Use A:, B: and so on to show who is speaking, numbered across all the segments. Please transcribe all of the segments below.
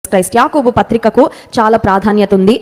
A: Christ. యాకోబు పత్రికకు చాలా ప్రాధాన్యత ఉంది.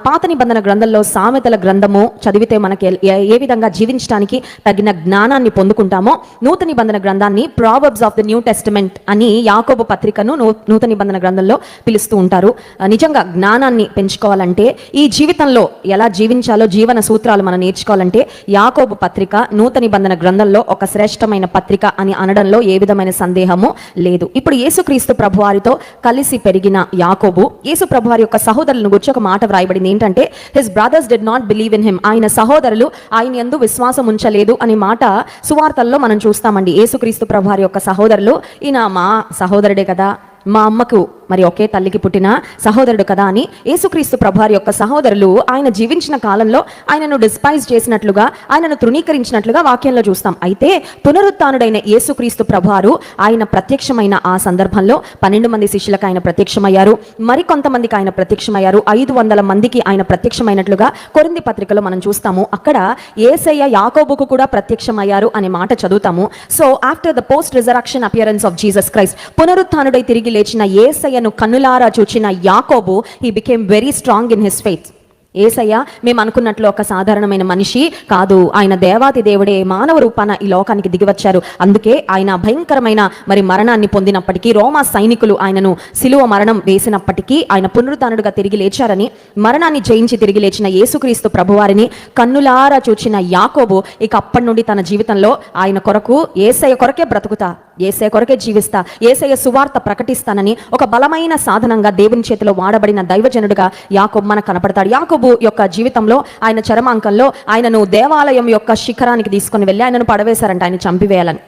A: పాత నిబంధన గ్రంథంలో సామెతల గ్రంథము చదివితే మనకి ఏ విధంగా జీవించడానికి తగిన జ్ఞానాన్ని పొందుకుంటామో, నూతన నిబంధన గ్రంథాన్ని Proverbs of the new testament అని యాకోబు పత్రికను నూతన నిబంధన గ్రంథంలో పిలుస్తూ ఉంటారు. నిజంగా జ్ఞానాన్ని పెంచుకోవాలంటే, ఈ జీవితంలో ఎలా జీవించాలో జీవన సూత్రాలు మనం నేర్చుకోవాలంటే యాకోబు పత్రిక నూతన నిబంధన గ్రంథంలో ఒక శ్రేష్టమైన పత్రిక అని అనడంలో ఏ విధమైన సందేహము లేదు. ఇప్పుడు యేసుక్రీస్తు ప్రభువారితో కలిసి పెరిగిన యాకోబు, యేసు ప్రభువారి యొక్క సహోదరులను గురించి ఒక మాట వ్రాయబడింది ఏంటంటే, his brothers did not believe in him. ఆయన సహోదరులు ఆయన యందు విశ్వాసం ఉంచలేదు అనే మాట సువార్తల్లో మనం చూస్తామండి. యేసుక్రీస్తు ప్రభువారి యొక్క సహోదరులు, ఈయన మా సహోదరుడే కదా, మా అమ్మకు మరి ఒకే తల్లికి పుట్టిన సహోదరుడు కదా అని యేసుక్రీస్తు ప్రభువారి యొక్క సహోదరులు ఆయన జీవించిన కాలంలో ఆయనను డిస్పైజ్ చేసినట్లుగా, ఆయనను తృణీకరించినట్లుగా వాక్యంలో చూస్తాం. అయితే పునరుత్థానుడైన యేసుక్రీస్తు ప్రభువారు ఆయన ప్రత్యక్షమైన ఆ సందర్భంలో 12 మంది శిష్యులకు ఆయన ప్రత్యక్షమయ్యారు. మరికొంతమందికి ఆయన ప్రత్యక్షమయ్యారు. 500 మందికి ఆయన ప్రత్యక్షమైనట్లుగా కొరింథీ పత్రికలో మనం చూస్తాము. అక్కడ యేసయ్య యాకోబుకు కూడా ప్రత్యక్షమయ్యారు అనే మాట చదువుతాము. So after the post resurrection appearance of Jesus Christ, పునరుత్థానుడై తిరిగి లేచిన యేసయ్యను కన్నులారా చూచిన యాకోబు, he became very strong in his faith. యేసయ్య మేము అనుకున్నట్లు ఒక సాధారణమైన మనిషి కాదు, ఆయన దేవాతి దేవుడే మానవ రూపాన ఈ లోకానికి దిగివచ్చారు. అందుకే ఆయన భయంకరమైన మరి మరణాన్ని పొందినప్పటికీ, రోమా సైనికులు ఆయనను సిలువ మరణం వేసినప్పటికీ ఆయన పునరుత్థానుడుగా తిరిగి లేచారని, మరణాన్ని జయించి తిరిగి లేచిన యేసుక్రీస్తు ప్రభువారిని కన్నులారా చూచిన యాకోబు ఇక అప్పటి నుండి తన జీవితంలో ఆయన కొరకు, యేసయ్య కొరకే బ్రతుకుతా, యేసయ్య కొరకే జీవిస్తా, యేసయ్య సువార్త ప్రకటిస్తానని ఒక బలమైన సాధనంగా దేవుని చేతిలో వాడబడిన దైవజనుడిగా యాకోబు మనకు కనపడతాడు. యాకోబు యొక్క జీవితంలో ఆయన చరమాంకంలో ఆయనను దేవాలయం యొక్క శిఖరానికి తీసుకొని వెళ్ళి ఆయనను పడవేశారంట, ఆయన చంపివేయాలని.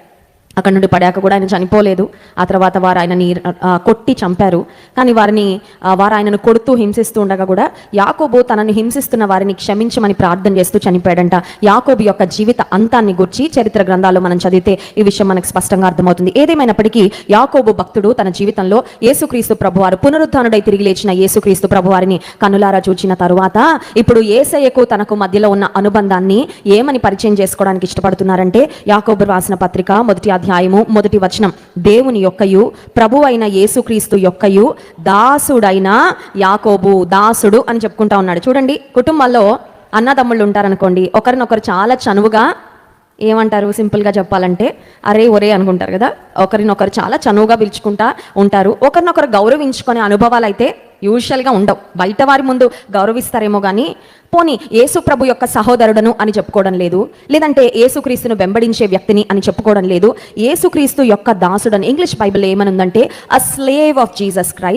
A: అక్కడ నుండి పడాక కూడా ఆయన చనిపోలేదు. ఆ తర్వాత వారు ఆయనని కొట్టి చంపారు. కానీ వారు ఆయనను కొడుతూ హింసిస్తూ ఉండగా కూడా యాకోబు తనని హింసిస్తున్న వారిని క్షమించమని ప్రార్థన చేస్తూ చనిపోయాడంట. యాకోబు యొక్క జీవిత అంతాన్ని గురించి చరిత్ర గ్రంథాల్లో మనం చదివితే ఈ విషయం మనకు స్పష్టంగా అర్థమవుతుంది. ఏదేమైనప్పటికీ యాకోబు భక్తుడు తన జీవితంలో యేసుక్రీస్తు ప్రభువారు, పునరుత్థానుడై తిరిగి లేచిన యేసుక్రీస్తు ప్రభువారిని కనులారా చూచిన తరువాత ఇప్పుడు యేసయ్యకు తనకు మధ్యలో ఉన్న అనుబంధాన్ని ఏమని పరిచయం చేసుకోవడానికి ఇష్టపడుతున్నారంటే, యాకోబు రాసిన పత్రిక 1వ అధ్యాయము 1వ వచనం, దేవుని యొక్కయు ప్రభు అయిన యేసుక్రీస్తు యొక్కయు దాసుడైన యాకోబు, దాసుడు అని చెప్పుకుంటా ఉన్నాడు. చూడండి, కుటుంబాల్లో అన్నదమ్ముళ్ళు ఉంటారనుకోండి, ఒకరినొకరు చాలా చనువుగా ఏమంటారు, సింపుల్గా చెప్పాలంటే అరే ఒరే అనుకుంటారు కదా. ఒకరినొకరు చాలా చనువుగా పిలుచుకుంటా ఉంటారు. ఒకరినొకరు గౌరవించుకునే అనుభవాలు అయితే యూజువల్గా ఉండవు. బయట వారి ముందు గౌరవిస్తారేమో కానీ పోనీ యేసు ప్రభు యొక్క సహోదరుడను అని చెప్పుకోవడం లేదు, లేదంటే యేసుక్రీస్తును వెంబడించే వ్యక్తిని అని చెప్పుకోవడం లేదు. యేసుక్రీస్తు యొక్క దాసుడని ఇంగ్లీష్ బైబిల్ ఏమనుందంటే, a slave of Jesus Christ